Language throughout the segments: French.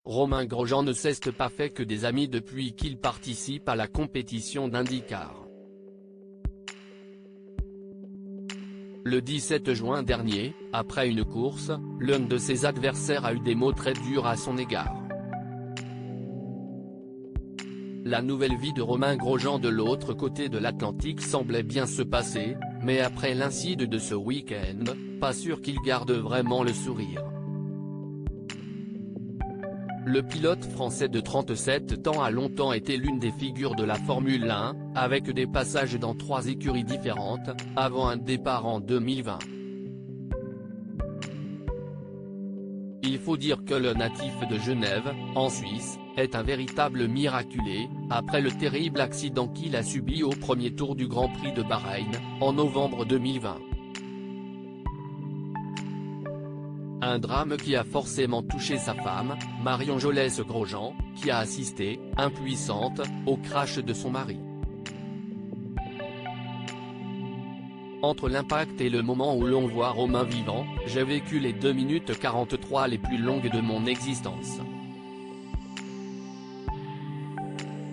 Romain Grosjean ne s'est pas fait que des amis depuis qu'il participe à la compétition d'IndyCar. Le 17 juin dernier, après une course, l'un de ses adversaires a eu des mots très durs à son égard. La nouvelle vie de Romain Grosjean de l'autre côté de l'Atlantique semblait bien se passer, mais après l'incident de ce week-end, pas sûr qu'il garde vraiment le sourire. Le pilote français de 37 ans a longtemps été l'une des figures de la Formule 1, avec des passages dans 3 écuries différentes, avant un départ en 2020. Il faut dire que le natif de Genève, en Suisse, est un véritable miraculé, après le terrible accident qu'il a subi au premier tour du Grand Prix de Bahreïn, en novembre 2020. Un drame qui a forcément touché sa femme, Marion Jolès Grosjean, qui a assisté, impuissante, au crash de son mari. Entre l'impact et le moment où l'on voit Romain vivant, j'ai vécu les 2 minutes 43 les plus longues de mon existence.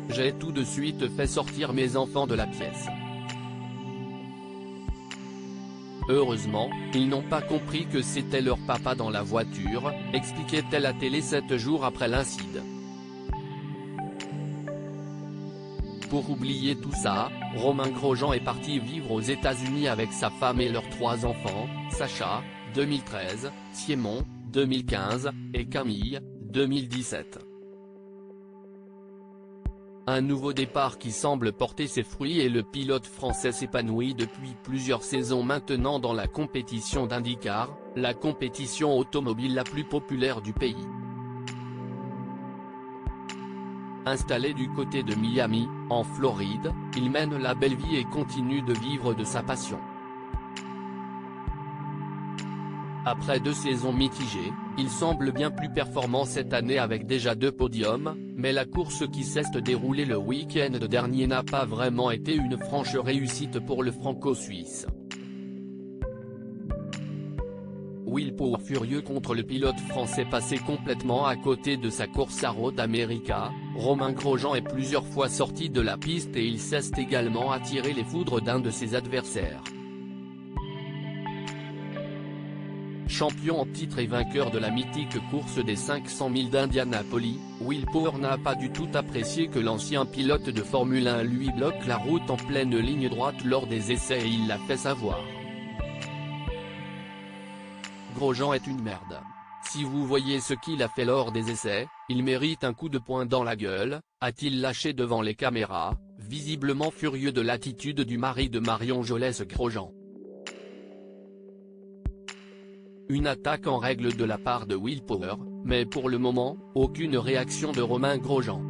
J'ai tout de suite fait sortir mes enfants de la pièce. Heureusement, ils n'ont pas compris que c'était leur papa dans la voiture, expliquait-elle à télé 7 jours après l'incident. Pour oublier tout ça, Romain Grosjean est parti vivre aux États-Unis avec sa femme et leurs 3 enfants, Sacha, 2013, Simon, 2015, et Camille, 2017. Un nouveau départ qui semble porter ses fruits et le pilote français s'épanouit depuis plusieurs saisons maintenant dans la compétition d'IndyCar, la compétition automobile la plus populaire du pays. Installé du côté de Miami, en Floride, il mène la belle vie et continue de vivre de sa passion. Après 2 saisons mitigées, il semble bien plus performant cette année avec déjà 2 podiums, mais la course qui s'est déroulée le week-end dernier n'a pas vraiment été une franche réussite pour le franco-suisse. Will Power furieux contre le pilote français passé complètement à côté de sa course à Road America, Romain Grosjean est plusieurs fois sorti de la piste et il s'est également attiré les foudres d'un de ses adversaires. Champion en titre et vainqueur de la mythique course des 500 000 d'Indianapolis, Will Power n'a pas du tout apprécié que l'ancien pilote de Formule 1 lui bloque la route en pleine ligne droite lors des essais et il l'a fait savoir. Grosjean est une merde. Si vous voyez ce qu'il a fait lors des essais, il mérite un coup de poing dans la gueule, a-t-il lâché devant les caméras, visiblement furieux de l'attitude du mari de Marion Jolès Grosjean. Une attaque en règle de la part de Will Power, mais pour le moment, aucune réaction de Romain Grosjean.